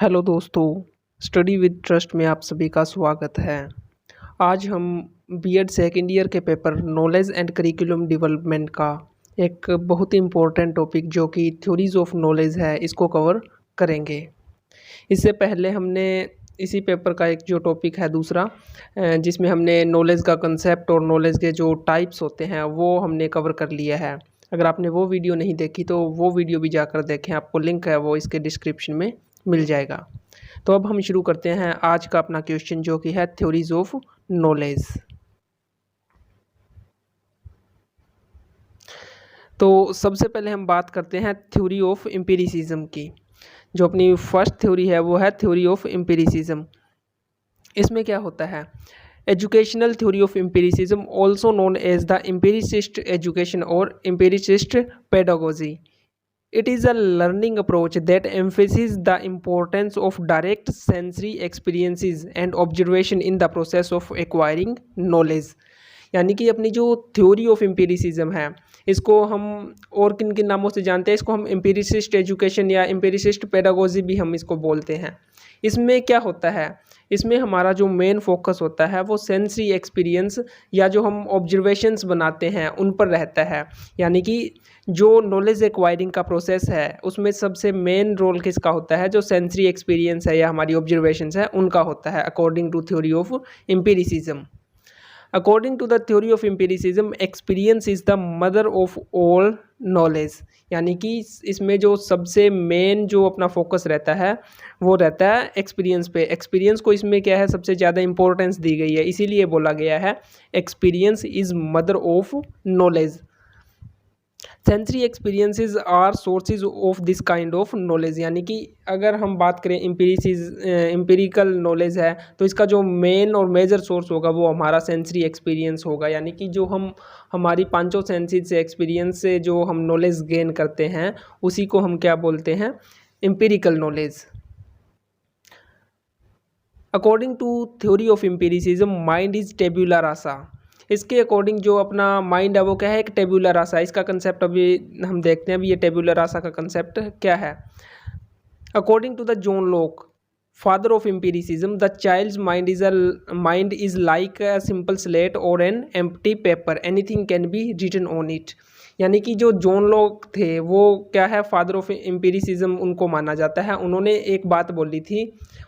Hello दोस्तों, study with trust में आप सभी का स्वागत है। आज हम बीएड सेकेंड ईयर के paper knowledge and curriculum development का एक बहुत ही इम्पोर्टेंट टॉपिक जो कि थ्योरीज ऑफ नॉलेज है, इसको कवर करेंगे। इससे पहले हमने इसी पेपर का एक जो टॉपिक है दूसरा, जिसमें हमने नॉलेज का कंसेप्ट और नॉलेज के जो टाइप्स होते हैं वो हमने कवर कर लिया है। अगर आपने वो वीडियो नहीं देखी तो वो वीडियो भी जाकर देखें, आपको लिंक है वो इसके डिस्क्रिप्शन में मिल जाएगा। तो अब हम शुरू करते हैं आज का अपना क्वेश्चन जो कि है थ्योरीज ऑफ नॉलेज। तो सबसे पहले हम बात करते हैं थ्योरी ऑफ एम्पिरिसिज्म की। जो अपनी फर्स्ट थ्योरी है वो है थ्योरी ऑफ एम्पिरिसिज्म। इसमें क्या होता है, educational theory of empiricism also known as the empiricist education और empiricist pedagogy. It is a learning approach that emphasizes the importance of direct sensory experiences and observation in the process of acquiring knowledge। यानी कि अपनी जो theory of empiricism है, इसको हम और किन किन नामों से जानते हैं, इसको हम एम्पिरिसिस्ट एजुकेशन या एम्पिरिसिस्ट पेडागोजी भी हम इसको बोलते हैं। इसमें क्या होता है, इसमें हमारा जो मेन फोकस होता है वो सेंसरी एक्सपीरियंस या जो हम ऑब्जर्वेशंस बनाते हैं उन पर रहता है। यानी कि जो नॉलेज एक्वायरिंग का प्रोसेस है उसमें सबसे मेन रोल किसका होता है, जो सेंसरी एक्सपीरियंस है या हमारी ऑब्जर्वेशंस है उनका होता है, according to theory of empiricism. According to the theory of empiricism, experience is the mother of all knowledge. यानी कि इसमें जो सबसे मेन जो अपना फोकस रहता है वो रहता है एक्सपीरियंस पे। एक्सपीरियंस को इसमें क्या है, सबसे ज़्यादा इंपॉर्टेंस दी गई है, इसीलिए बोला गया है experience is mother of knowledge. Sensory experiences are sources of this kind of knowledge. यानी कि अगर हम बात करें एम्पिरिकल नॉलेज है तो इसका जो मेन और मेजर सोर्स होगा वो हमारा सेंसरी एक्सपीरियंस होगा। यानी कि जो हम हमारी पांचों सेंसेस से एक्सपीरियंस से जो हम नॉलेज गेन करते हैं उसी को हम क्या बोलते हैं, empirical knowledge. According to theory of empiricism, mind is tabula rasa. इसके अकॉर्डिंग जो अपना माइंड है वो क्या है, एक टेब्यूला रासा। इसका कंसेप्ट अभी हम देखते हैं, अभी ये टेब्यूला रासा का कंसेप्ट क्या है। According to the John Locke, father of empiricism, the child's mind is like a simple slate और an empty paper, anything can be written on it. यानी कि जो जॉन लॉक थे वो क्या है, फादर ऑफ एम्पिरिसिज्म उनको माना जाता है। उन्होंने एक बात बोली थी,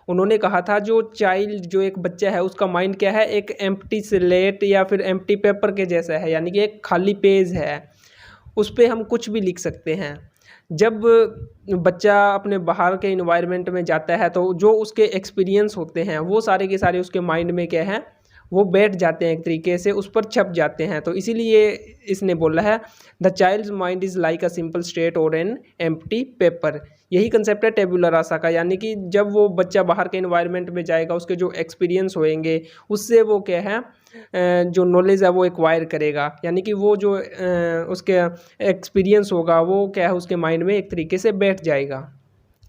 उन्होंने कहा था जो चाइल्ड, जो एक बच्चा है उसका माइंड क्या है, एक एम्प्टी स्लेट या फिर एम्प्टी पेपर के जैसा है। यानी कि एक खाली पेज है, उस पर हम कुछ भी लिख सकते हैं। जब बच्चा अपने बाहर के इन्वायरमेंट में जाता है तो जो उसके एक्सपीरियंस होते हैं वो सारे के सारे उसके माइंड में क्या है, वो बैठ जाते हैं, एक तरीके से उस पर छप जाते हैं। तो इसीलिए इसने बोला है the child's mind is like a simple slate और एन एम्प्टी पेपर। यही कंसेप्ट है टेबुलर रासा का। यानी कि जब वो बच्चा बाहर के इन्वायरमेंट में जाएगा, उसके जो एक्सपीरियंस होएंगे उससे वो क्या है, जो नॉलेज है वो एक्वायर करेगा। यानी कि वो जो उसके एक्सपीरियंस होगा वो क्या है, उसके माइंड में एक तरीके से बैठ जाएगा।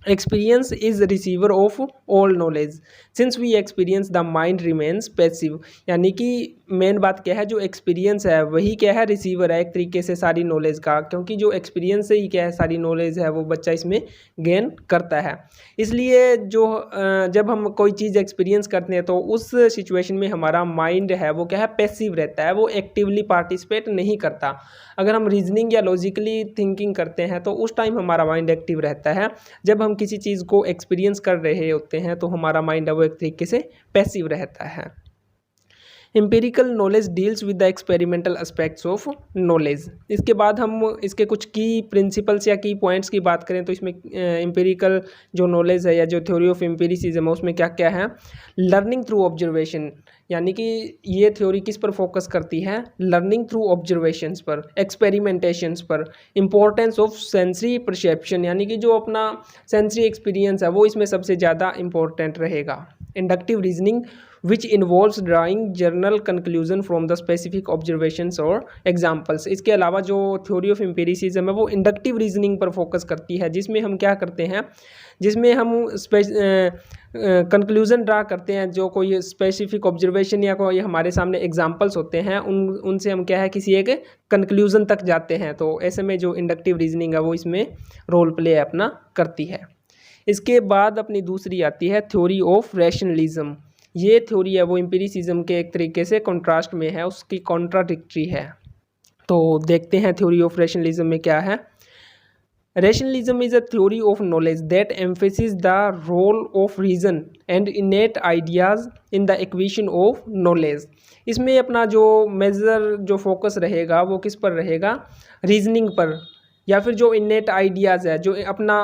Experience is receiver of all knowledge, since we experience the mind remains passive. यानी कि मेन बात क्या है, जो एक्सपीरियंस है वही क्या है, रिसीवर है एक तरीके से सारी नॉलेज का, क्योंकि जो एक्सपीरियंस से ही क्या है सारी नॉलेज है वो बच्चा इसमें गेन करता है। इसलिए जो जब हम कोई चीज़ एक्सपीरियंस करते हैं तो उस सिचुएशन में हमारा माइंड है वो क्या है, पैसिव रहता है, वो एक्टिवली पार्टिसिपेट नहीं करता। अगर हम रीजनिंग या लॉजिकली थिंकिंग करते हैं तो उस टाइम हमारा माइंड एक्टिव रहता है। जब हम किसी चीज़ को एक्सपीरियंस कर रहे होते हैं तो हमारा माइंड है वो एक तरीके से पैसिव रहता है। Empirical knowledge deals with the experimental aspects of knowledge. इसके बाद हम इसके कुछ की प्रिंसिपल्स या की पॉइंट्स की बात करें तो इसमें एम्पिरिकल जो नॉलेज है या जो थ्योरी ऑफ एम्पिरिसिज्म है उसमें क्या क्या है, लर्निंग थ्रू ऑब्जर्वेशन। यानी कि ये थ्योरी किस पर फोकस करती है, लर्निंग थ्रू ऑब्जर्वेशंस पर, एक्सपेरिमेंटेशंस पर। इंपॉर्टेंस ऑफ सेंसरी परसेप्शन, यानी कि जो अपना सेंसरी एक्सपीरियंस है वो इसमें सबसे ज़्यादा इंपॉर्टेंट रहेगा। Inductive reasoning which involves drawing general conclusion from the specific observations और examples। इसके अलावा जो थ्योरी ऑफ एम्पिरिसिज्म है वो इंडक्टिव रीजनिंग पर फोकस करती है, जिसमें हम क्या करते हैं, जिसमें हम कंक्लूजन ड्रा करते हैं। जो कोई स्पेसिफिक ऑब्जर्वेशन या कोई हमारे सामने एग्जांपल्स होते हैं उनसे हम क्या है, किसी एक कंक्लूजन तक जाते हैं। तो ऐसे में जो इंडक्टिव रीजनिंग है वो इसमें रोल प्ले अपना करती है। इसके बाद अपनी दूसरी आती है थ्योरी ऑफ रैशनलिज्म। ये थ्योरी है वो एम्पिरिसिज्म के एक तरीके से कॉन्ट्रास्ट में है, उसकी कॉन्ट्राडिक्टरी है। तो देखते हैं थ्योरी ऑफ रैशनलिज्म में क्या है। Rationalism is a theory of knowledge that emphasizes the role of reason and innate ideas in the acquisition of knowledge। इसमें अपना जो मेजर जो फोकस रहेगा वो किस पर रहेगा, रीजनिंग पर, या फिर जो इनेट आइडियाज़ है, जो अपना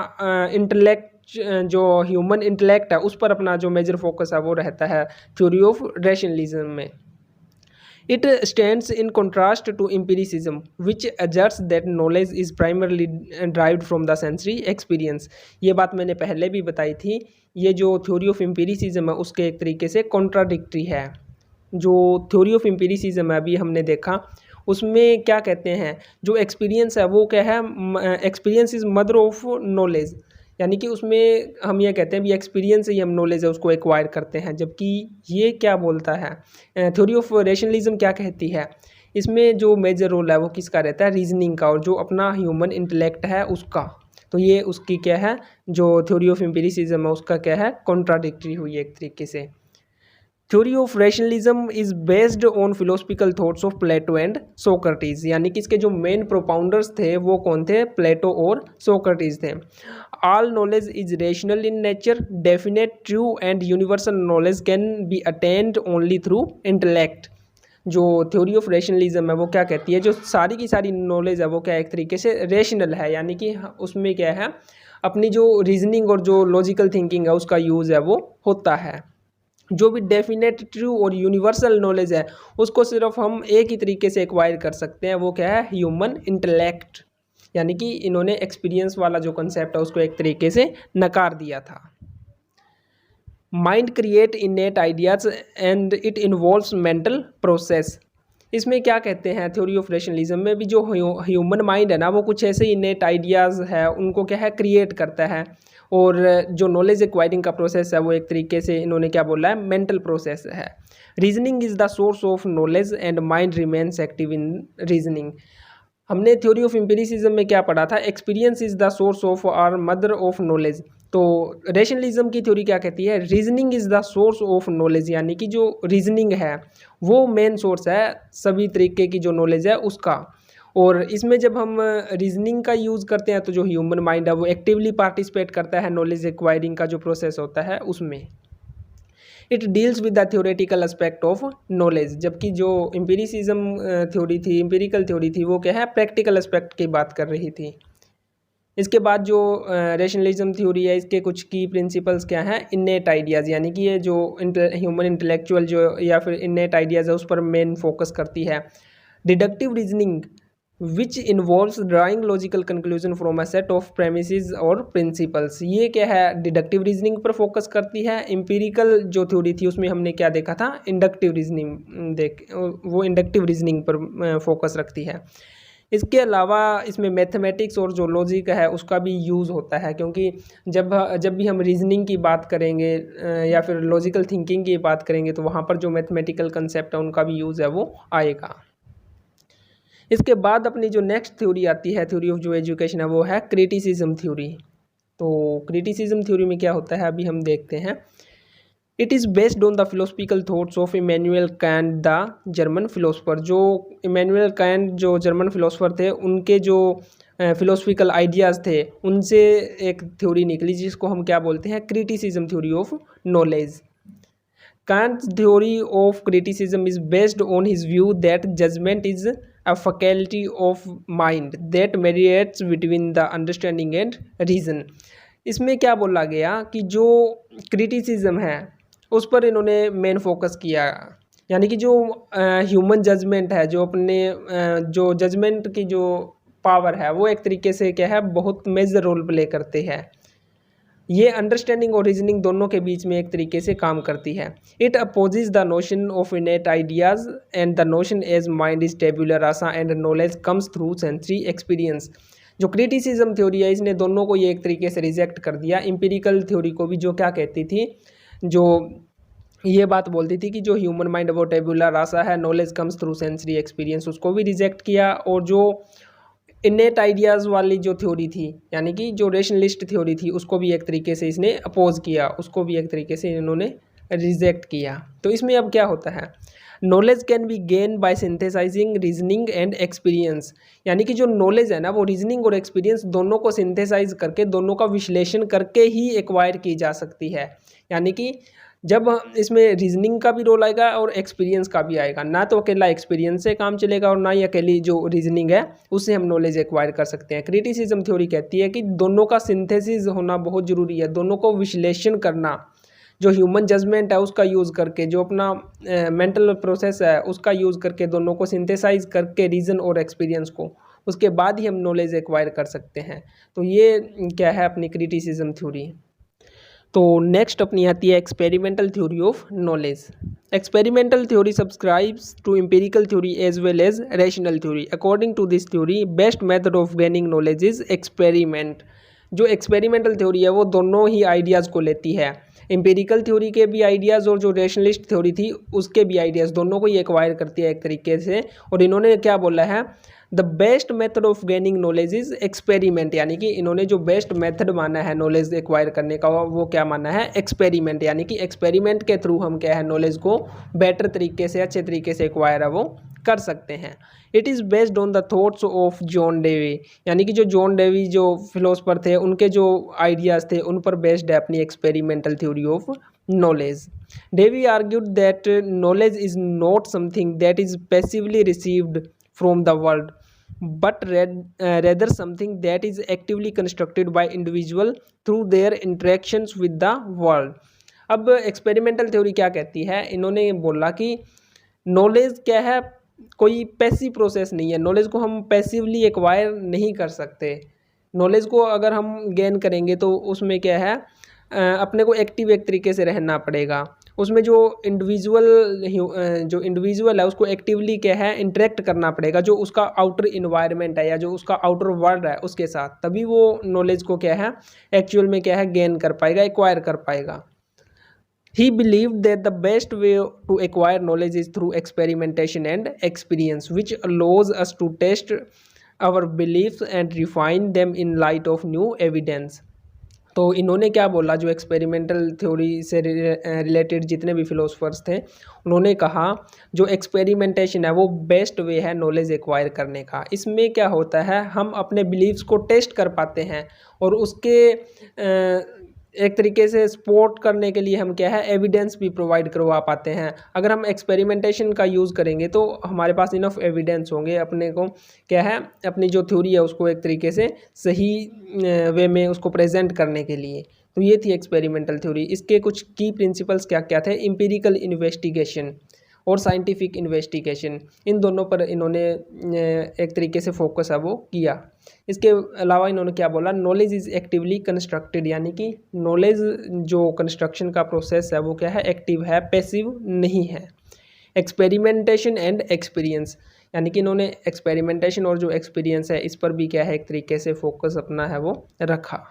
इंटेलेक्ट, जो ह्यूमन इंटेलेक्ट है उस पर अपना जो मेजर फोकस है वो रहता है थ्योरी ऑफ रैशनलिज्म में। It stands in contrast to empiricism, which asserts that knowledge is primarily derived from the sensory experience। ये बात मैंने पहले भी बताई थी। ये जो थ्योरी ऑफ एम्पिरिसिज्म है उसके एक तरीके से कॉन्ट्राडिक्टरी है। जो थ्योरी ऑफ एम्पिरिसिज्म है अभी हमने देखा, उसमें क्या कहते हैं, जो एक्सपीरियंस है वो क्या है, experience is mother of knowledge. यानी कि उसमें हम ये कहते हैं भी एक्सपीरियंस से ही हम नॉलेज है उसको एक्वायर करते हैं। जबकि ये क्या बोलता है, थ्योरी ऑफ रैशनलिज्म क्या कहती है, इसमें जो मेजर रोल है वो किसका रहता है, रीजनिंग का, और जो अपना ह्यूमन इंटेलेक्ट है उसका। तो ये उसकी क्या है, जो थ्योरी ऑफ एम्पिरिसिज्म है उसका क्या है, कॉन्ट्राडिक्टरी हुई एक तरीके से। Theory of rationalism is based on philosophical thoughts of Plato and Socrates. यानी कि इसके जो मेन प्रोपाउंडर्स थे वो कौन थे, प्लेटो और सोक्रेटिस थे। All knowledge is rational in nature, definite, true and universal knowledge can be attend only through intellect. जो थ्योरी ऑफ रैशनलिज्म है वो क्या कहती है, जो सारी की सारी नॉलेज है वो क्या एक तरीके से रेशनल है, यानी कि उसमें क्या है, अपनी जो रीजनिंग और जो लॉजिकल थिंकिंग है उसका यूज़ है वो होता है। जो भी डेफिनेट, ट्रू और यूनिवर्सल नॉलेज है उसको सिर्फ हम एक ही तरीके से एक्वायर कर सकते हैं, वो क्या है, ह्यूमन इंटेलेक्ट। यानी कि इन्होंने एक्सपीरियंस वाला जो कंसेप्ट है उसको एक तरीके से नकार दिया था। Mind create इनेट ideas and it involves mental process. इसमें क्या कहते हैं, थ्योरी ऑफ रैशनलिज्म में भी जो ह्यूमन माइंड है ना वो कुछ ऐसे इनेट आइडियाज़ है उनको क्या है, क्रिएट करता है। और जो नॉलेज एक्वायरिंग का प्रोसेस है वो एक तरीके से इन्होंने क्या बोला है, मेंटल प्रोसेस है। Reasoning is the source of knowledge and mind remains active in reasoning. हमने थ्योरी ऑफ एम्पिरिसिज्म में क्या पढ़ा था, experience is the source of or mother of knowledge. तो रैशनलिज्म की थ्योरी क्या कहती है, reasoning is the source of knowledge, यानी कि जो रीजनिंग है वो मेन सोर्स है सभी तरीके की जो नॉलेज है उसका। और इसमें जब हम रीजनिंग का यूज़ करते हैं तो जो ह्यूमन माइंड है वो एक्टिवली पार्टिसिपेट करता है नॉलेज एक्वायरिंग का जो प्रोसेस होता है उसमें। It deals with the theoretical aspect of knowledge. जबकि जो एम्पिरिसिज्म थ्योरी थी, एम्पिरिकल थ्योरी थी, वो क्या है, प्रैक्टिकल एस्पेक्ट की बात कर रही थी। इसके बाद जो रैशनलिज्म थ्योरी है इसके कुछ की प्रिंसिपल्स क्या हैं, इनेट आइडियाज़, यानी कि ये जो ह्यूमन इंटेलेक्चुअल जो या फिर इनेट आइडियाज़ है उस पर मेन फोकस करती है। Deductive reasoning which involves drawing logical conclusion from a set of premises और प्रिंसिपल्स। ये क्या है, डिडक्टिव रीजनिंग पर फोकस करती है। एम्पिरिकल जो थ्योरी थी उसमें हमने क्या देखा था, इंडक्टिव रीजनिंग वो इंडक्टिव रीजनिंग पर फोकस रखती है। इसके अलावा इसमें मैथमेटिक्स और जो लॉजिक है उसका भी यूज़ होता है, क्योंकि जब भी हम रीजनिंग की बात करेंगे या फिर लॉजिकल थिंकिंग की बात करेंगे तो वहाँ पर जो मैथमेटिकल कंसेप्ट है उनका भी यूज़ है वो आएगा। इसके बाद अपनी जो नेक्स्ट थ्योरी आती है, थ्योरी ऑफ जो एजुकेशन है, वो है क्रिटिसिज्म थ्योरी। तो क्रिटिसिज्म थ्योरी में क्या होता है अभी हम देखते हैं। It is based on the philosophical thoughts of Immanuel Kant the German philosopher. जो इमैनुअल कैंट जो जर्मन फिलोसफर थे उनके जो फिलोसफिकल आइडियाज़ थे उनसे एक थ्योरी निकली जिसको हम क्या बोलते हैं, criticism theory of knowledge. Kant's theory of criticism is based on his view that judgment is a faculty of mind that mediates between the understanding and reason। इसमें क्या बोला गया कि जो क्रिटिसिज्म है उस पर इन्होंने मेन फोकस किया, यानी कि जो ह्यूमन जजमेंट है, जो अपने जो जजमेंट की जो पावर है वो एक तरीके से क्या है, बहुत मेजर रोल प्ले करते हैं। ये अंडरस्टैंडिंग और रीजनिंग दोनों के बीच में एक तरीके से काम करती है। It opposes the notion of innate ideas and the notion as mind is tabula rasa and knowledge comes through sensory experience. जो क्रिटिसिज्म थ्योरी है इसने दोनों को ये एक तरीके से रिजेक्ट कर दिया। एम्पिरिकल थ्योरी को भी जो क्या कहती थी, जो ये बात बोलती थी कि जो ह्यूमन माइंड वो टेबुलर रासा है, knowledge comes through sensory experience, उसको भी रिजेक्ट किया। और जो इनेट आइडियाज़ वाली जो थ्योरी थी, यानी कि जो रेशनलिस्ट थ्योरी थी, उसको भी एक तरीके से इसने अपोज किया, उसको भी एक तरीके से इन्होंने रिजेक्ट किया। तो इसमें अब क्या होता है, knowledge can be gain by synthesising reasoning and experience, यानी कि जो नॉलेज है ना वो रीजनिंग और एक्सपीरियंस दोनों को सिंथेसाइज करके, दोनों का विश्लेषण करके ही एक्वायर की जा सकती है। यानी कि जब इसमें रीजनिंग का भी रोल आएगा और एक्सपीरियंस का भी आएगा, ना तो अकेला एक्सपीरियंस से काम चलेगा और ना ही अकेली जो रीजनिंग है उससे हम नॉलेज एक्वायर कर सकते हैं। क्रिटिसिज्म थ्योरी कहती है कि दोनों का सिंथेसिस होना बहुत ज़रूरी है, दोनों को विश्लेषण करना, जो ह्यूमन जजमेंट है उसका यूज़ करके, जो अपना मेंटल प्रोसेस है उसका यूज़ करके, दोनों को सिंथेसाइज करके रीज़न और एक्सपीरियंस को, उसके बाद ही हम नॉलेज एक्वायर कर सकते हैं। तो ये क्या है अपनी क्रिटिसिज्म थ्योरी। तो नेक्स्ट अपनी आती है experimental theory of knowledge. Experimental theory subscribes to empirical theory as well as rational theory. According to this theory best method of gaining knowledge is experiment. जो एक्सपेरिमेंटल थ्योरी है वो दोनों ही ideas को लेती है, एम्पिरिकल थ्योरी के भी ideas और जो रैशनलिस्ट थ्योरी थी उसके भी आइडियाज़, दोनों को ही एक्वायर करती है एक तरीके से। और इन्होंने क्या बोला है, the best method of gaining knowledge is experiment, यानी कि इन्होंने जो बेस्ट मेथड माना है नॉलेज एक्वायर करने का वो क्या माना है, एक्सपेरिमेंट। यानी कि एक्सपेरिमेंट के थ्रू हम क्या है नॉलेज को बेटर तरीके से, अच्छे तरीके से एक्वायर है वो कर सकते हैं। It is based on the thoughts of John Dewey, यानी कि जो जॉन डेवी जो फिलोसफर थे उनके जो आइडियाज़ थे उन पर बेस्ड है अपनी experimental theory of knowledge. Dewey argued that knowledge is not something that is passively received from the world but rather something that is actively constructed by individual through their interactions with the world। अब experimental theory क्या कहती है, इन्होंने बोला कि knowledge क्या है, कोई पैसिव प्रोसेस नहीं है, नॉलेज को हम पैसिवली एक्वायर नहीं कर सकते। नॉलेज को अगर हम गेन करेंगे तो उसमें क्या है, अपने को एक्टिव एक तरीके से रहना पड़ेगा, उसमें जो इंडिविजुअल है उसको एक्टिवली क्या है इंटरेक्ट करना पड़ेगा, जो उसका आउटर इन्वायरमेंट है या जो उसका आउटर वर्ल्ड है उसके साथ, तभी वो नॉलेज को क्या है एक्चुअल में क्या है गेन कर पाएगा, एक्वायर कर पाएगा। He believed that the best way to acquire knowledge is through experimentation and experience, which allows us to test our beliefs and refine them in light of new evidence। तो इन्होंने क्या बोला, जो experimental theory से related जितने भी philosophers थे उन्होंने कहा जो एक्सपेरिमेंटेशन है वो बेस्ट वे है नॉलेज एक्वायर करने का। इसमें क्या होता है, हम अपने बिलीव्स को टेस्ट कर पाते हैं और उसके एक तरीके से सपोर्ट करने के लिए हम क्या है एविडेंस भी प्रोवाइड करवा पाते हैं। अगर हम एक्सपेरिमेंटेशन का यूज़ करेंगे तो हमारे पास इनफ एविडेंस होंगे अपने को क्या है अपनी जो थ्योरी है उसको एक तरीके से सही वे में उसको प्रेजेंट करने के लिए। तो ये थी एक्सपेरिमेंटल थ्योरी। इसके कुछ की प्रिंसिपल्स क्या क्या थे, एम्पिरिकल इन्वेस्टिगेशन और साइंटिफिक इन्वेस्टिगेशन, इन दोनों पर इन्होंने एक तरीके से फोकस है वो किया। इसके अलावा इन्होंने क्या बोला, नॉलेज इज़ एक्टिवली कंस्ट्रक्टेड, यानी कि नॉलेज जो कंस्ट्रक्शन का प्रोसेस है वो क्या है एक्टिव है, पैसिव नहीं है। एक्सपेरिमेंटेशन एंड एक्सपीरियंस, यानी कि इन्होंने एक्सपेरिमेंटेशन और जो एक्सपीरियंस है इस पर भी क्या है एक तरीके से फोकस अपना है वो रखा।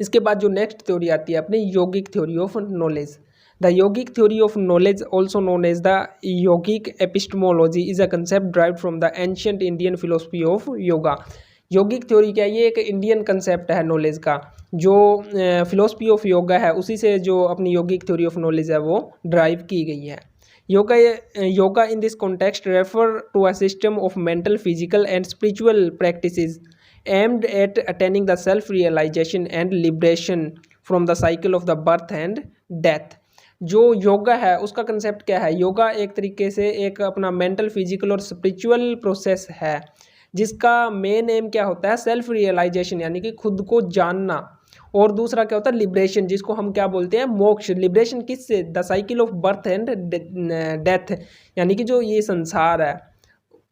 इसके बाद जो नेक्स्ट थ्योरी आती है अपनी योगिक theory of knowledge. The yogic theory of knowledge, also known as the yogic epistemology, is a concept derived from the ancient Indian philosophy of yoga। Yogic theory क्या है, ये एक इंडियन कंसेप्ट है knowledge का, जो फिलोसफी ऑफ योगा है उसी से जो अपनी योगिक थ्योरी ऑफ नॉलेज है वो ड्राइव की गई है। Yoga in this context refer to a system of mental, physical and spiritual practices aimed at attaining the self realization and liberation from the cycle of the birth and death। जो योगा है उसका concept क्या है, योगा एक तरीके से एक अपना मेंटल, फिजिकल और स्पिरिचुअल प्रोसेस है जिसका मेन एम क्या होता है, सेल्फ रियलाइजेशन, यानी कि खुद को जानना, और दूसरा क्या होता है लिबरेशन, जिसको हम क्या बोलते हैं मोक्ष। लिबरेशन किससे, the cycle of birth and death, यानी कि जो ये संसार है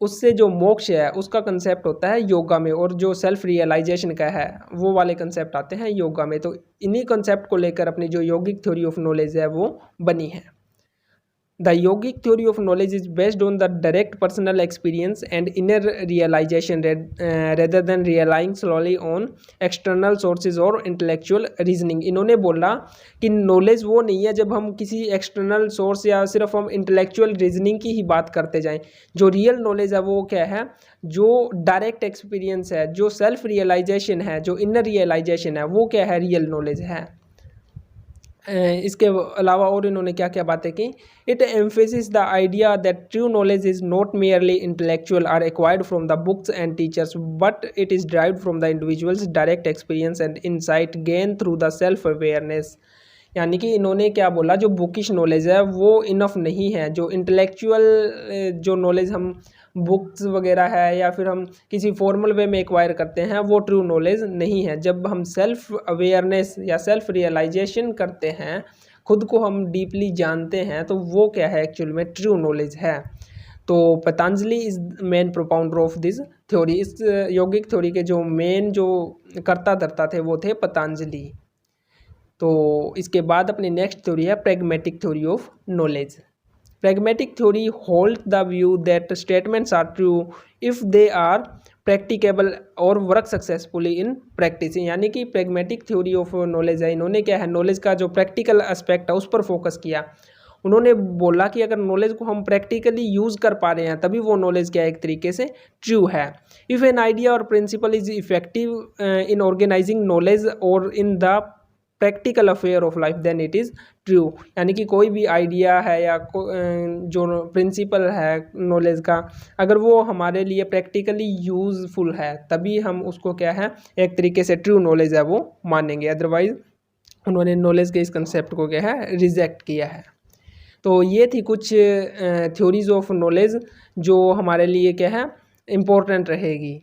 उससे जो मोक्ष है उसका कंसेप्ट होता है योगा में, और जो सेल्फ रियलाइजेशन का है वो वाले कंसेप्ट आते हैं योगा में। तो इन्हीं कंसेप्ट को लेकर अपनी जो योगिक थ्योरी ऑफ नॉलेज है वो बनी है। The yogic theory of knowledge is based on the direct personal experience and inner realization rather than relying solely on external sources और intellectual reasoning। इन्होंने बोला कि नॉलेज वो नहीं है जब हम किसी एक्सटर्नल सोर्स या सिर्फ हम इंटेलेक्चुअल रीजनिंग की ही बात करते जाएं। जो रियल नॉलेज है वो क्या है, जो डायरेक्ट एक्सपीरियंस है, जो सेल्फ रियलाइजेशन है, जो इनर रियलाइजेशन है, वो क्या है, रियल नॉलेज है। इसके अलावा और इन्होंने क्या क्या बातें की, it emphasis the idea that true knowledge is not merely intellectual or acquired from the books and teachers but it is derived from the individuals direct experience and insight gain through the self awareness. यानी कि इन्होंने क्या बोला, जो bookish knowledge है वो enough नहीं है, जो इंटेलेक्चुअल जो नॉलेज हम बुक्स वगैरह है या फिर हम किसी फॉर्मल वे में एक्वायर करते हैं वो ट्रू नॉलेज नहीं है। जब हम सेल्फ अवेयरनेस या सेल्फ रियलाइजेशन करते हैं, खुद को हम डीपली जानते हैं, तो वो क्या है, एक्चुअल में ट्रू नॉलेज है। तो Patanjali is main propounder of this theory. इस यौगिक थ्योरी के जो मेन जो कर्ता धर्ता थे वो थे पतंजलि। तो इसके बाद अपनी नेक्स्ट थ्योरी है pragmatic theory of knowledge. Pragmatic theory holds the view that statements are true if they are practicable और work successfully in practice। यानी कि pragmatic theory of knowledge है, इन्होंने क्या है, नॉलेज का जो प्रैक्टिकल एस्पेक्ट है उस पर फोकस किया। उन्होंने बोला कि अगर नॉलेज को हम प्रैक्टिकली यूज़ कर पा रहे हैं तभी वो नॉलेज क्या है, एक तरीके से ट्रू है। इफ़ एन आइडिया और principle is effective in organising knowledge और in the practical affair of life then it is true. यानी कि कोई भी आइडिया है या जो प्रिंसिपल है नॉलेज का, अगर वो हमारे लिए प्रैक्टिकली यूज़फुल है तभी हम उसको क्या है, एक तरीके से ट्रू नॉलेज है वो मानेंगे। अदरवाइज उन्होंने नॉलेज के इस कंसेप्ट को क्या है, रिजेक्ट किया है। तो ये थी कुछ थ्योरीज ऑफ नॉलेज जो हमारे लिए क्या है, इम्पोर्टेंट रहेगी।